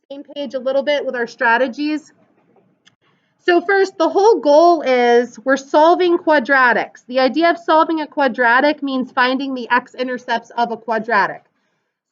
the same page a little bit with our strategies. So first, the whole goal is we're solving quadratics. The idea of solving a quadratic means finding the x-intercepts of a quadratic.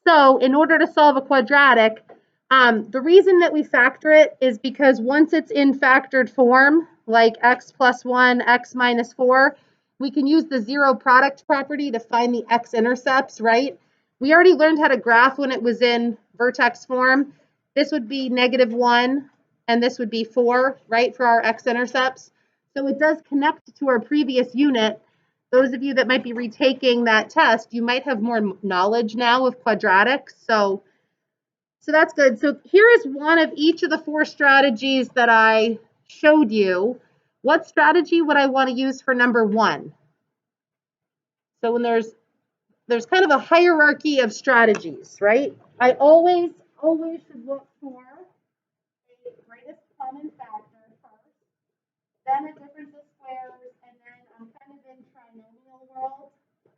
So in order to solve a quadratic, the reason that we factor it is because once it's in factored form, like x plus 1, x minus 4, we can use the zero product property to find the x-intercepts, right? We already learned how to graph when it was in vertex form. This would be -1, and this would be 4, right, for our x-intercepts. So it does connect to our previous unit. Those of you that might be retaking that test, you might have more knowledge now of quadratics. So that's good. So here is one of each of the 4 strategies that I showed you. What strategy would I want to use for number 1? So when there's kind of a hierarchy of strategies, right? I always should look for a greatest common factor first, then a difference of squares, and then I'm kind of in trinomial world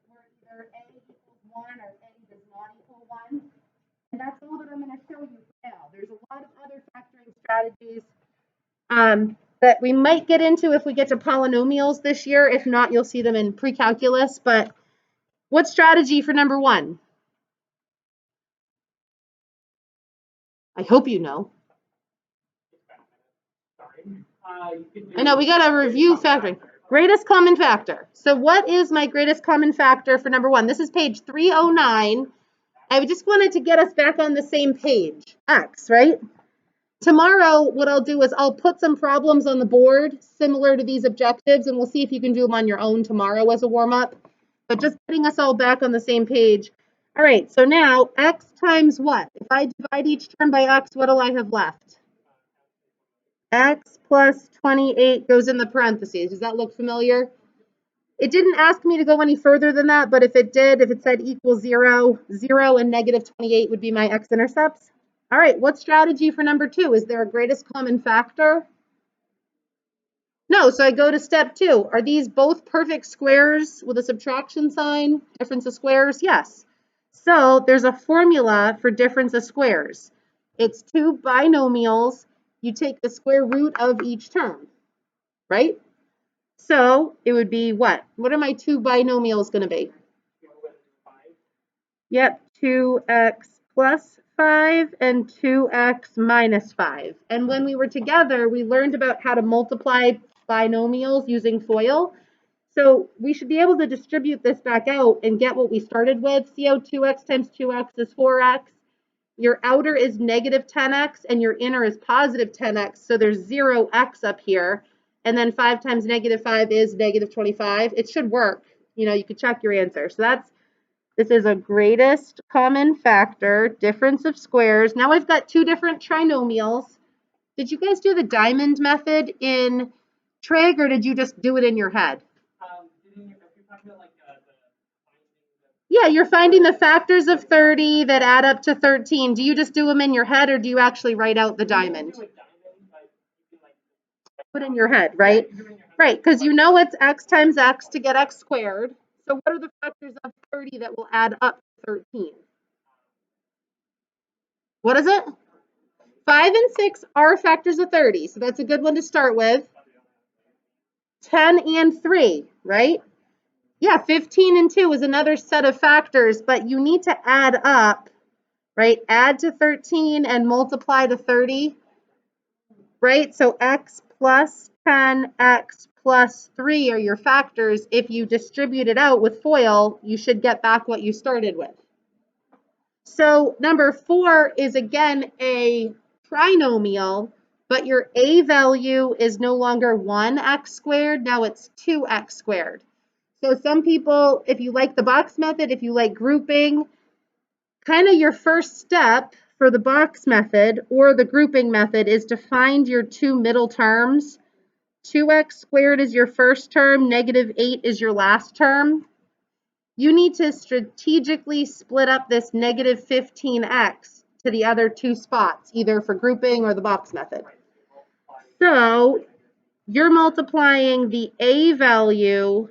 where either a equals 1 or a does not equal 1. And that's all that I'm going to show you for now. There's a lot of other factoring strategies that we might get into if we get to polynomials this year. If not, you'll see them in pre-calculus. But what strategy for number 1? I hope you know. I know, we got to review factoring. Greatest common factor. So what is my greatest common factor for number 1? This is page 309. I just wanted to get us back on the same page. X, right? Tomorrow, what I'll do is I'll put some problems on the board similar to these objectives, and we'll see if you can do them on your own tomorrow as a warm-up. But just getting us all back on the same page. All right, so now x times what? If I divide each term by x, what do I have left? X plus 28 goes in the parentheses. Does that look familiar? It didn't ask me to go any further than that, but if it did, if it said equals 0, 0 and -28 would be my x-intercepts. All right, what strategy for number 2? Is there a greatest common factor? No, so I go to step 2. Are these both perfect squares with a subtraction sign? Difference of squares? Yes. So there's a formula for difference of squares. It's 2 binomials. You take the square root of each term, right? So it would be what? What are my 2 binomials going to be? Yep, 2x plus 5 and 2x minus 5. And when we were together, we learned about how to multiply binomials using FOIL. So we should be able to distribute this back out and get what we started with. See how 2x times 2x is 4x. Your outer is -10x and your inner is positive 10x. So there's 0x up here. And then 5 times -5 is -25. It should work. You know, you could check your answer. So this is a greatest common factor, difference of squares. Now I've got 2 different trinomials. Did you guys do the diamond method in trig, or did you just do it in your head? Yeah, you're finding the factors of 30 that add up to 13. Do you just do them in your head, or do you actually write out the diamond? Put in your head, right? Right, because you know it's x times x to get x squared. So what are the factors of 30 that will add up to 13? What is it? 5 and 6 are factors of 30, so that's a good one to start with. 10 and 3, right? Yeah, 15 and 2 is another set of factors, but you need to add up, right? Add to 13 and multiply to 30, right? So x plus 10, x plus 3 are your factors. If you distribute it out with FOIL, you should get back what you started with. So number 4 is again a trinomial, but your a value is no longer 1x squared, now it's 2x squared. So some people, if you like the box method, if you like grouping, kind of your first step for the box method or the grouping method is to find your 2 middle terms. 2x squared is your first term, -8 is your last term. You need to strategically split up this -15x to the other 2 spots, either for grouping or the box method. So you're multiplying the a value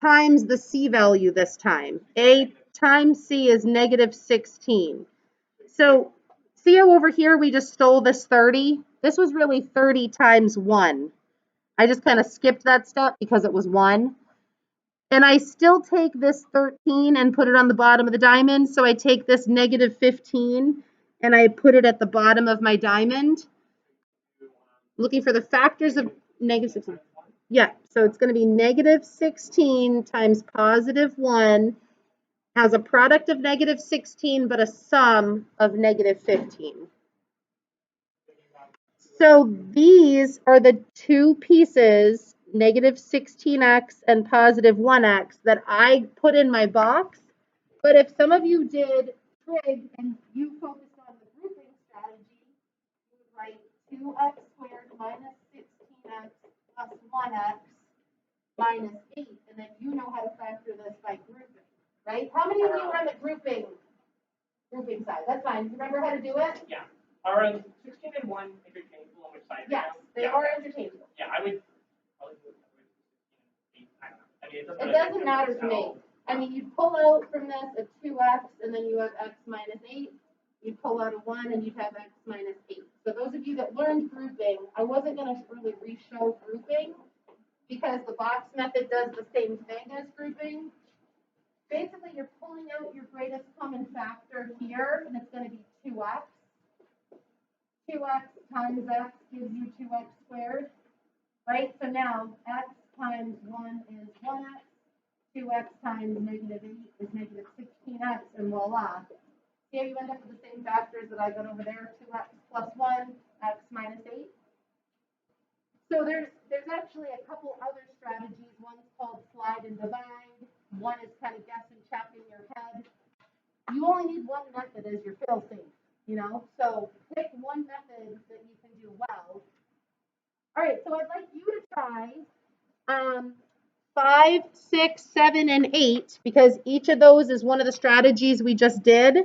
times the c value this time. A times c is -16. So See how over here we just stole this 30? This was really 30 times 1. I just kind of skipped that step because it was 1. And I still take this 13 and put it on the bottom of the diamond. So I take this negative 15 and I put it at the bottom of my diamond. Looking for the factors of negative 16. Yeah, so it's going to be negative 16 times positive 1 has a product of negative 16, but a sum of negative 15. So these are the two pieces, negative 16x and positive 1x, that I put in my box. But if some of you did trig and you focused on the grouping strategy, you would write 2x squared minus 16x plus 1x minus 8, and then you know how to factor this by grouping, right? How many of you are on the grouping side? That's fine. You remember how to do it? Yeah. Are 16 and 1 interchangeable on which side? Yes, they are interchangeable. Yeah, I would probably do it with 16 and 8. I don't know. I mean, it doesn't matter to me. I mean, you pull out from this a 2x, and then you have x minus 8. You pull out a 1, and you'd have x minus 8. So those of you that learned grouping, I wasn't going to really re-show grouping because the box method does the same thing as grouping. Basically, you're pulling out your greatest common factor here, and it's going to be 2x. 2x times x gives you 2x squared, right? So now x times 1 is 1x, 2x times negative 8 is negative 16x, and voila. See how you end up with the same factors that I got over there, 2x plus 1, x minus 8. So there's actually a couple other strategies. One's called slide and divide. One is kind of guess and check in your head. You only need one method as your fail-safe, you know? So pick one method that you can do well. All right, so I'd like you to try 5, 6, 7, and 8, because each of those is one of the strategies we just did,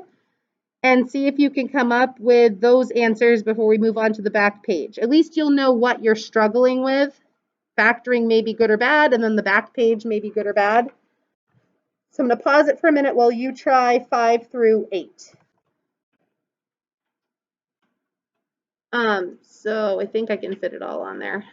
and see if you can come up with those answers before we move on to the back page. At least you'll know what you're struggling with. Factoring may be good or bad, and then the back page may be good or bad. So I'm going to pause it for a minute while you try 5 through 8. So I think I can fit it all on there.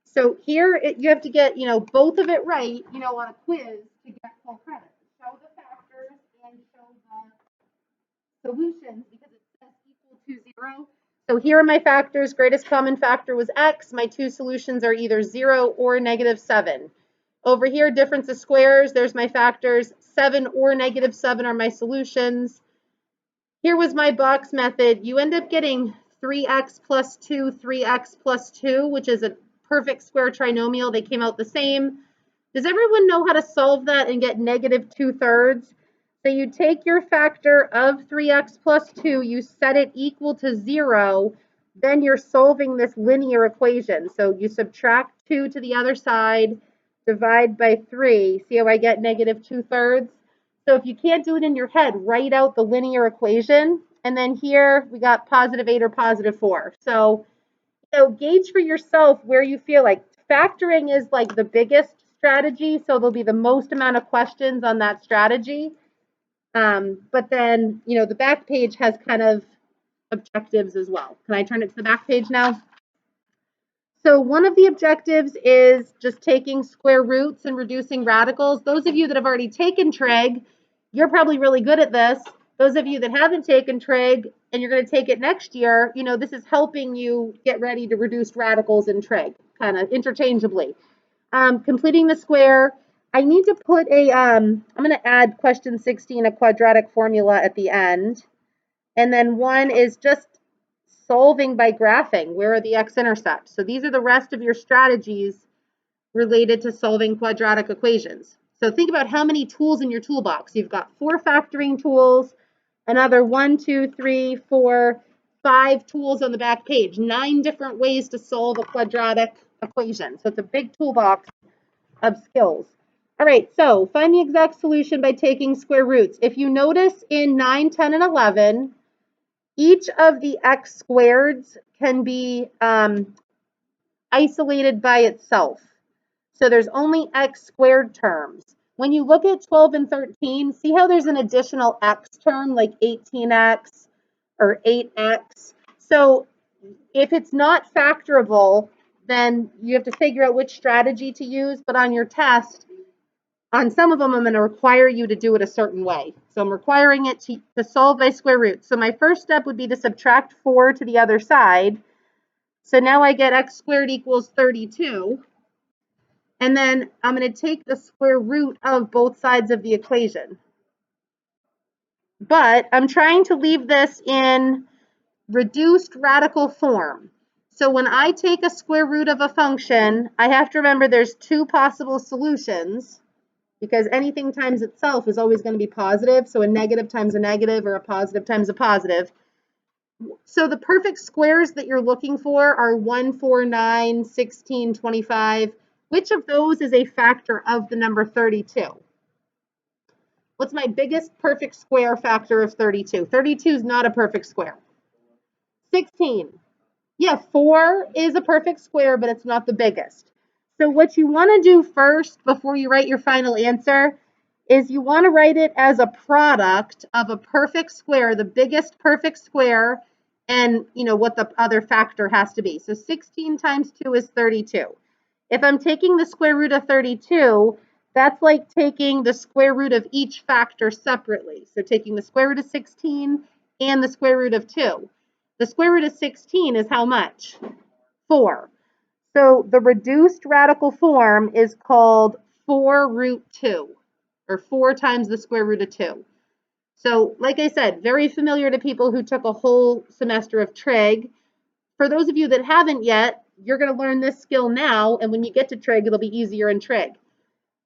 So here you have to get, both of it right, on a quiz to get full credit. Show the factors and show the solutions because it says equal to 0. So here are my factors. Greatest common factor was x. My two solutions are either 0 or negative 7. Over here, difference of squares. There's my factors. 7 or negative 7 are my solutions. Here was my box method. You end up getting 3x plus 2, 3x plus 2, which is a perfect square trinomial. They came out the same. Does everyone know how to solve that and get negative 2/3? So you take your factor of 3x plus 2, you set it equal to 0, then you're solving this linear equation. So you subtract 2 to the other side, divide by 3. See how I get negative 2/3? So if you can't do it in your head, write out the linear equation. And then here we got positive 8 or positive 4. So gauge for yourself where you feel like factoring is like the biggest strategy. So there'll be the most amount of questions on that strategy. But then, the back page has kind of objectives as well. Can I turn it to the back page now? So one of the objectives is just taking square roots and reducing radicals. Those of you that have already taken trig, you're probably really good at this. Those of you that haven't taken trig and you're going to take it next year, this is helping you get ready to reduce radicals in trig, kind of interchangeably. Completing the square. I need to put I'm going to add question 16, a quadratic formula at the end. And then one is just solving by graphing. Where are the x-intercepts? So these are the rest of your strategies related to solving quadratic equations. So think about how many tools in your toolbox. You've got 4 factoring tools, another 1, 2, 3, 4, 5 tools on the back page, 9 different ways to solve a quadratic equation. So it's a big toolbox of skills. All right, so find the exact solution by taking square roots. If you notice in 9, 10, and 11, each of the x squareds can be isolated by itself. So there's only x squared terms. When you look at 12 and 13, see how there's an additional x term like 18x, or 8x. So if it's not factorable, then you have to figure out which strategy to use. But on your test, on some of them, I'm going to require you to do it a certain way. So I'm requiring it to solve by square root. So my first step would be to subtract 4 to the other side. So now I get x squared equals 32. And then I'm going to take the square root of both sides of the equation. But I'm trying to leave this in reduced radical form. So when I take a square root of a function, I have to remember there's two possible solutions, because anything times itself is always going to be positive. So a negative times a negative or a positive times a positive. So the perfect squares that you're looking for are 1, 4, 9, 16, 25. Which of those is a factor of the number 32? What's my biggest perfect square factor of 32? 32 is not a perfect square. 16. Yeah, 4 is a perfect square, but it's not the biggest. So what you want to do first before you write your final answer is you want to write it as a product of a perfect square, the biggest perfect square, and what the other factor has to be. So 16 times 2 is 32. If I'm taking the square root of 32, that's like taking the square root of each factor separately. So taking the square root of 16 and the square root of 2. The square root of 16 is how much? 4. So the reduced radical form is called 4 root 2, or 4 times the square root of 2. So like I said, very familiar to people who took a whole semester of trig. For those of you that haven't yet, you're going to learn this skill now, and when you get to trig, it'll be easier in trig.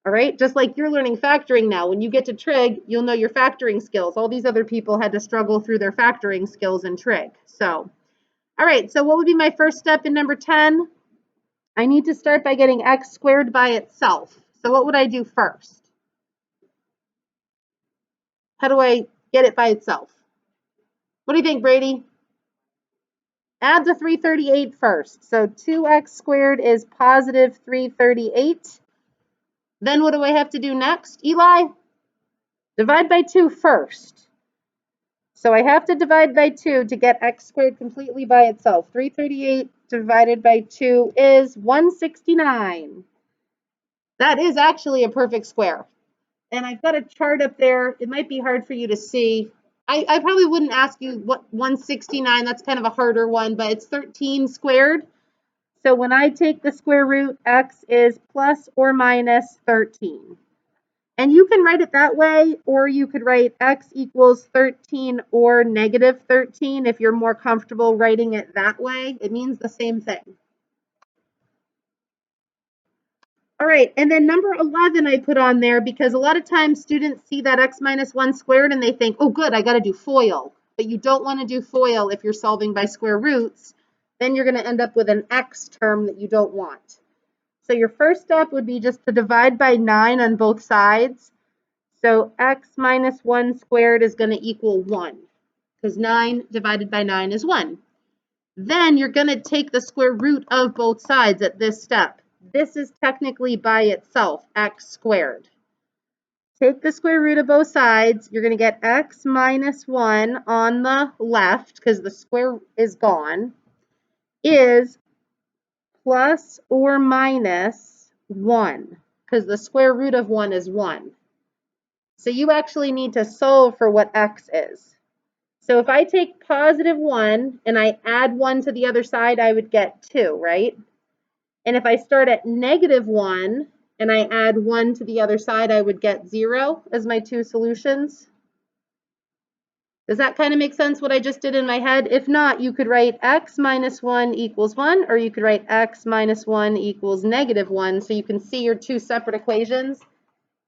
All right, just like you're learning factoring now. When you get to trig, you'll know your factoring skills. All these other people had to struggle through their factoring skills in trig. So, all right, so what would be my first step in number 10? I need to start by getting x squared by itself. So what would I do first? How do I get it by itself? What do you think, Brady? Add the 338 first. So 2x squared is positive 338. Then what do I have to do next, Eli? Divide by 2 first. So I have to divide by 2 to get x squared completely by itself. 338 divided by 2 is 169. That is actually a perfect square. And I've got a chart up there. It might be hard for you to see. I probably wouldn't ask you what 169, that's kind of a harder one, but it's 13 squared. So when I take the square root, x is plus or minus 13. And you can write it that way, or you could write x equals 13 or negative 13 if you're more comfortable writing it that way. It means the same thing. All right, and then number 11 I put on there because a lot of times students see that x minus 1 squared and they think, oh good, I got to do FOIL. But you don't want to do FOIL if you're solving by square roots. Then you're going to end up with an x term that you don't want. So your first step would be just to divide by 9 on both sides. So x minus 1 squared is going to equal 1 because 9 divided by 9 is 1. Then you're going to take the square root of both sides at this step. This is technically by itself, x squared. Take the square root of both sides. You're going to get x minus 1 on the left, because the square is gone, is plus or minus 1, because the square root of 1 is 1. So you actually need to solve for what x is. So if I take positive 1 and I add 1 to the other side, I would get 2, right? And if I start at negative 1 and I add 1 to the other side, I would get 0 as my two solutions. Does that kind of make sense what I just did in my head? If not, you could write x minus 1 equals 1, or you could write x minus 1 equals negative 1, so you can see your two separate equations.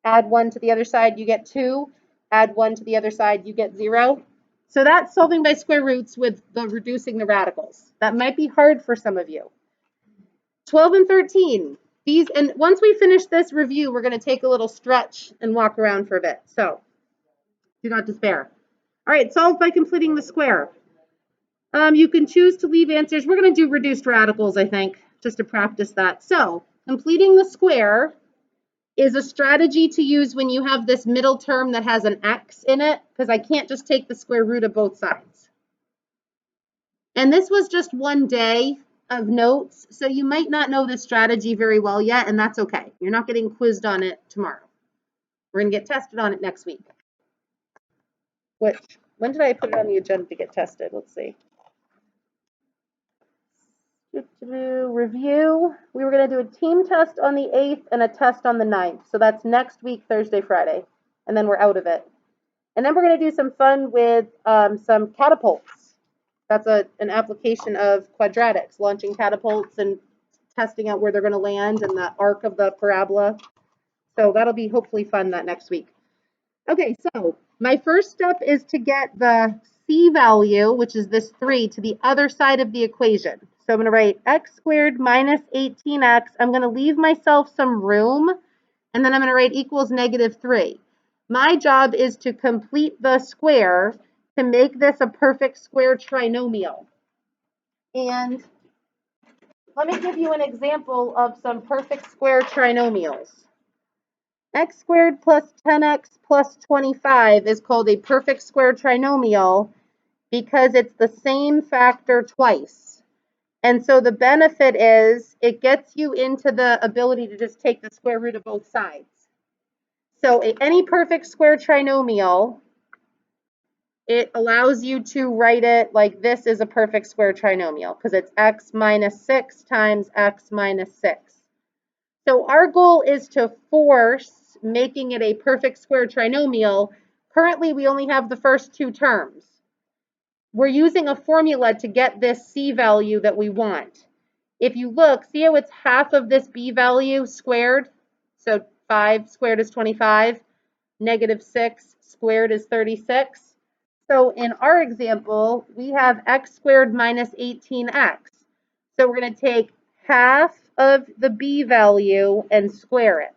Add 1 to the other side, you get 2. Add 1 to the other side, you get 0. So that's solving by square roots with the reducing the radicals. That might be hard for some of you. 12 and 13. These, and once we finish this review, we're going to take a little stretch and walk around for a bit. So do not despair. All right, solve by completing the square. You can choose to leave answers. We're going to do reduced radicals, I think, just to practice that. So completing the square is a strategy to use when you have this middle term that has an x in it, because I can't just take the square root of both sides. And this was just one day of notes, so you might not know this strategy very well yet, and that's okay. You're not getting quizzed on it tomorrow. We're going to get tested on it next week. When did I put it on the agenda to get tested? Let's see. Review. We were going to do a team test on the 8th and a test on the 9th. So that's next week, Thursday, Friday. And then we're out of it. And then we're going to do some fun with some catapults. That's an application of quadratics, launching catapults and testing out where they're going to land and the arc of the parabola. So that'll be hopefully fun that next week. Okay, so my first step is to get the c value, which is this 3, to the other side of the equation. So I'm going to write x squared minus 18x. I'm going to leave myself some room, and then I'm going to write equals negative 3. My job is to complete the square to make this a perfect square trinomial. And let me give you an example of some perfect square trinomials. X squared plus 10x plus 25 is called a perfect square trinomial because it's the same factor twice. And so the benefit is it gets you into the ability to just take the square root of both sides. So any perfect square trinomial, it allows you to write it like this is a perfect square trinomial because it's x minus 6 times x minus 6. So our goal is to force making it a perfect square trinomial. Currently, we only have the first two terms. We're using a formula to get this c value that we want. If you look, see how it's half of this b value squared? So 5 squared is 25, negative 6 squared is 36. So in our example, we have x squared minus 18x. So we're going to take half of the b value and square it.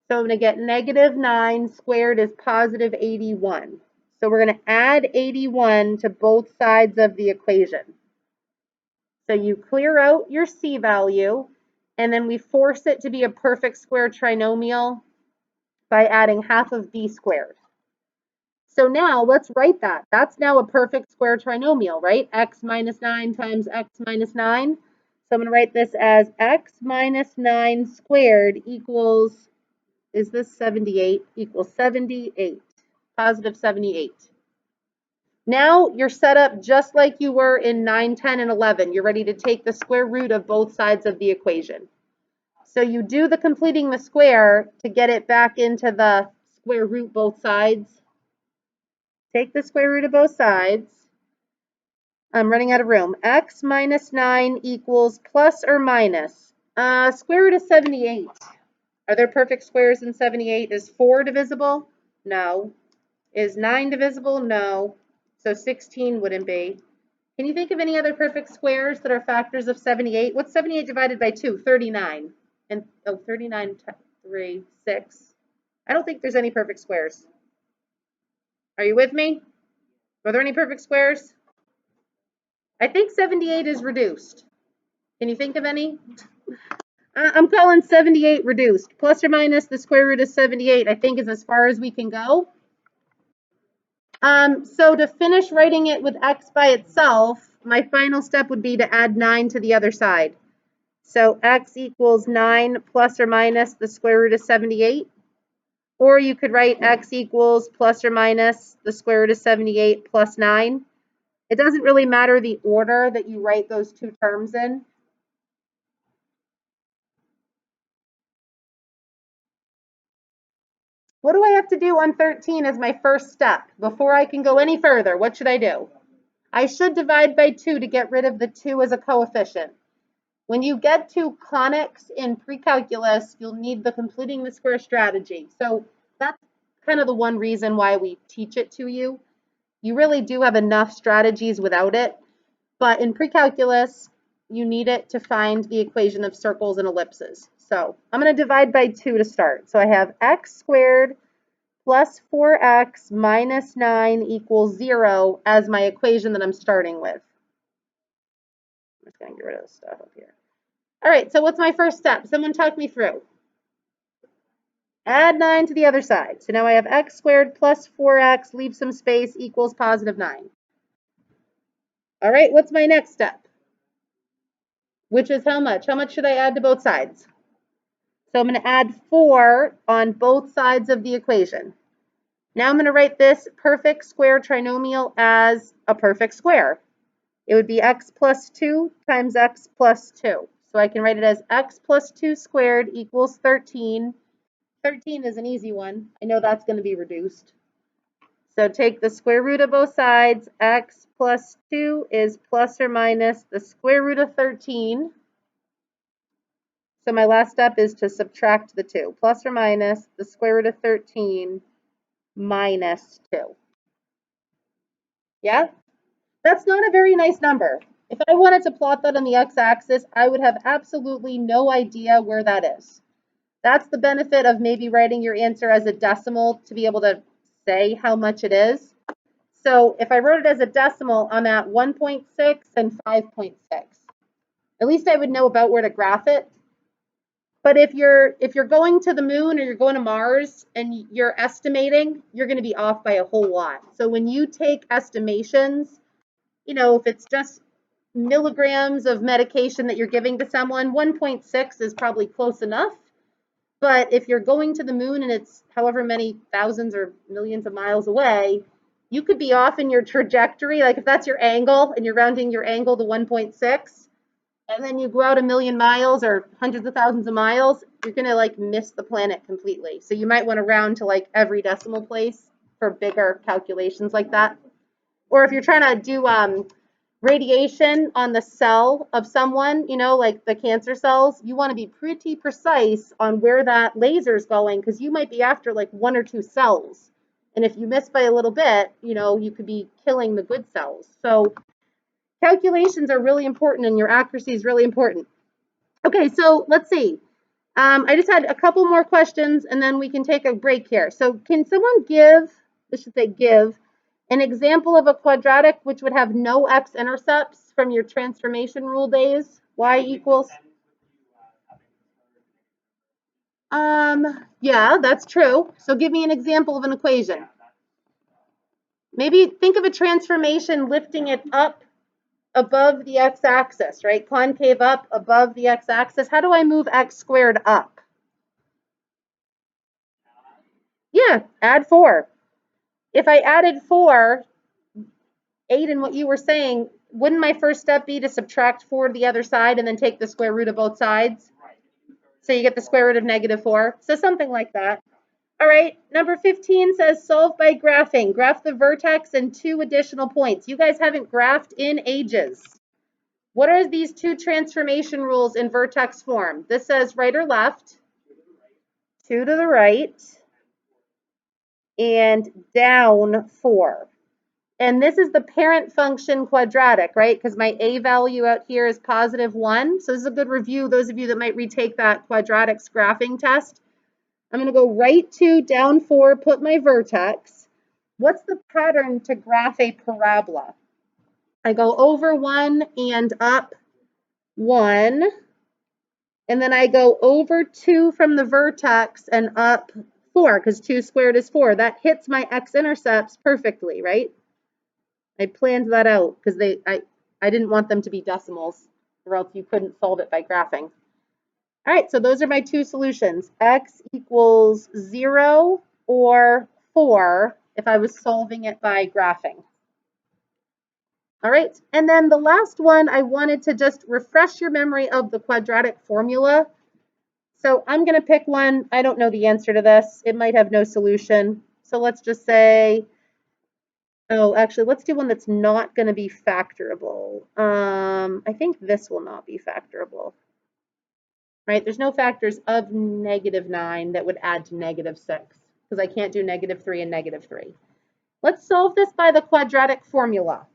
So I'm going to get negative 9 squared is positive 81. So we're going to add 81 to both sides of the equation. So you clear out your c value, and then we force it to be a perfect square trinomial by adding half of b squared. So now let's write that. That's now a perfect square trinomial, right? X minus 9 times x minus 9. So I'm going to write this as x minus 9 squared equals, is this 78? Equals 78, positive 78. Now you're set up just like you were in 9, 10, and 11. You're ready to take the square root of both sides of the equation. So you do the completing the square to get it back into the square root both sides. Take the square root of both sides. I'm running out of room. X minus 9 equals plus or minus. Square root of 78. Are there perfect squares in 78? Is 4 divisible? No. Is 9 divisible? No. So 16 wouldn't be. Can you think of any other perfect squares that are factors of 78? What's 78 divided by 2? 39. And 39 times 3, 6. I don't think there's any perfect squares. Are you with me? Are there any perfect squares? I think 78 is reduced. Can you think of any? I'm calling 78 reduced. Plus or minus the square root of 78, I think, is as far as we can go. So to finish writing it with x by itself, my final step would be to add 9 to the other side. So x equals 9 plus or minus the square root of 78. Or you could write x equals plus or minus the square root of 78 plus 9. It doesn't really matter the order that you write those two terms in. What do I have to do on 13 as my first step? Before I can go any further, what should I do? I should divide by 2 to get rid of the 2 as a coefficient. When you get to conics in pre-calculus, you'll need the completing the square strategy. So that's kind of the one reason why we teach it to you. You really do have enough strategies without it, but in pre-calculus, you need it to find the equation of circles and ellipses. So I'm going to divide by 2 to start. So I have x squared plus 4x minus 9 equals 0 as my equation that I'm starting with. I'm just going to get rid of this stuff up here. All right, so what's my first step? Someone talk me through. Add 9 to the other side. So now I have x squared plus 4x, leave some space, equals positive 9. All right, what's my next step? Which is how much? How much should I add to both sides? So I'm going to add 4 on both sides of the equation. Now I'm going to write this perfect square trinomial as a perfect square. It would be x plus 2 times x plus 2. So I can write it as x plus 2 squared equals 13. 13 is an easy one. I know that's going to be reduced. So take the square root of both sides. X plus 2 is plus or minus the square root of 13. So my last step is to subtract the 2. Plus or minus the square root of 13 minus 2. Yeah? That's not a very nice number. If I wanted to plot that on the x-axis, I would have absolutely no idea where that is. That's the benefit of maybe writing your answer as a decimal to be able to say how much it is. So if I wrote it as a decimal, I'm at 1.6 and 5.6. At least I would know about where to graph it. But if you're going to the moon or you're going to Mars and you're estimating, you're going to be off by a whole lot. So when you take estimations, you know, if it's just milligrams of medication that you're giving to someone, 1.6 is probably close enough. But if you're going to the moon and it's however many thousands or millions of miles away, you could be off in your trajectory. Like if that's your angle and you're rounding your angle to 1.6, and then you go out a million miles or hundreds of thousands of miles, you're going to like miss the planet completely. So you might want to round to like every decimal place for bigger calculations like that. Or if you're trying to do radiation on the cell of someone, you know, like the cancer cells, you want to be pretty precise on where that laser is going because you might be after like 1 or 2 cells. And if you miss by a little bit, you know, you could be killing the good cells. So calculations are really important and your accuracy is really important. Okay, so let's see. I just had a couple more questions and then we can take a break here. So can someone give, this should say give, an example of a quadratic which would have no x-intercepts from your transformation rule days? Y equals? Yeah, that's true. So give me an example of an equation. Maybe think of a transformation lifting it up above the x-axis, right? Concave up above the x-axis. How do I move x squared up? Yeah, add 4. If I added 4, Aiden, what you were saying, wouldn't my first step be to subtract 4 to the other side and then take the square root of both sides? So you get the square root of -4. So something like that. All right, number 15 says solve by graphing. Graph the vertex and 2 additional points. You guys haven't graphed in ages. What are these 2 transformation rules in vertex form? This says right or left, 2 to the right, and down 4. And this is the parent function quadratic, right? Because my a value out here is +1. So this is a good review, those of you that might retake that quadratics graphing test. I'm going to go right 2, down 4, put my vertex. What's the pattern to graph a parabola? I go over 1 and up 1. And then I go over 2 from the vertex and up 4, because 2 squared is 4. That hits my x-intercepts perfectly, right? I planned that out because I didn't want them to be decimals, or else you couldn't solve it by graphing. All right, so those are my 2 solutions. X equals 0 or 4 if I was solving it by graphing. All right, and then the last one, I wanted to just refresh your memory of the quadratic formula. So I'm going to pick one. I don't know the answer to this. It might have no solution. So let's just say, oh, actually, let's do one that's not going to be factorable. I think this will not be factorable. Right? There's no factors of -9 that would add to -6 because I can't do -3 and -3. Let's solve this by the quadratic formula.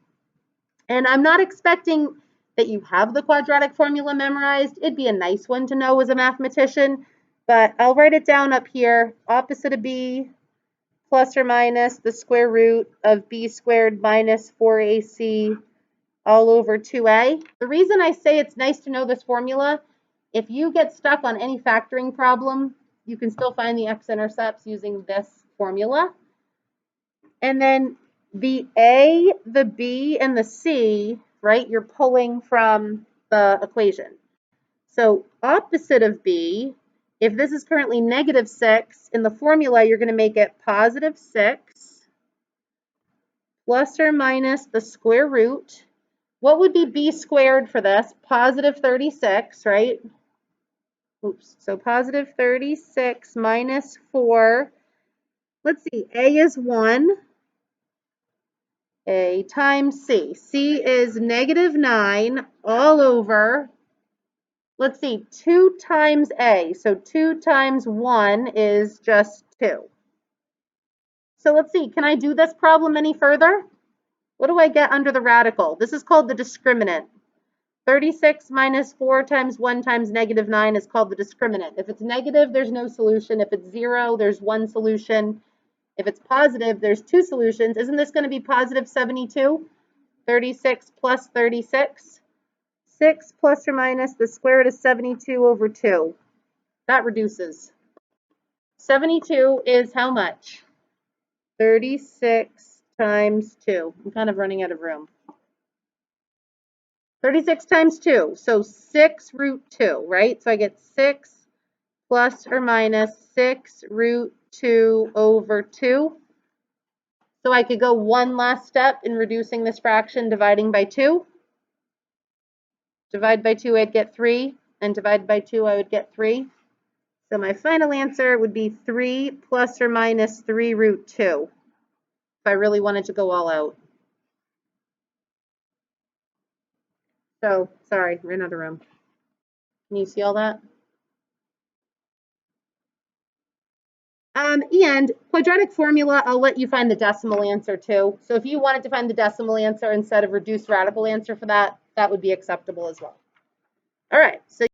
And I'm not expecting that you have the quadratic formula memorized. It'd be a nice one to know as a mathematician, but I'll write it down up here. Opposite of b plus or minus the square root of b squared minus 4ac all over 2a. The reason I say it's nice to know this formula, if you get stuck on any factoring problem, you can still find the x-intercepts using this formula. And then the a, the b, and the c right? You're pulling from the equation. So opposite of b, if this is currently negative 6, in the formula, you're going to make it positive 6 plus or minus the square root. What would be b squared for this? Positive 36, right? Oops. So positive 36 minus 4. Let's see. A is 1. A times c. C is negative 9 all over. Let's see. 2 times a. So 2 times 1 is just 2. So let's see. Can I do this problem any further? What do I get under the radical? This is called the discriminant. 36 minus 4 times 1 times negative 9 is called the discriminant. If it's negative, there's no solution. If it's 0, there's one solution. If it's positive, there's two solutions. Isn't this going to be positive 72? 36 plus 36. 6 plus or minus the square root of 72 over 2. That reduces. 72 is how much? 36 times 2. I'm kind of running out of room. 36 times 2, so 6 root 2, right? So I get 6 plus or minus 6 root 2 over 2. So I could go one last step in reducing this fraction, dividing by 2. Divide by 2, I'd get 3, and divide by 2, I would get 3. So my final answer would be 3 plus or minus 3 root 2, if I really wanted to go all out. So, sorry, ran out of room. Can you see all that? And quadratic formula, I'll let you find the decimal answer too. So if you wanted to find the decimal answer instead of reduced radical answer for that, that would be acceptable as well. All right, so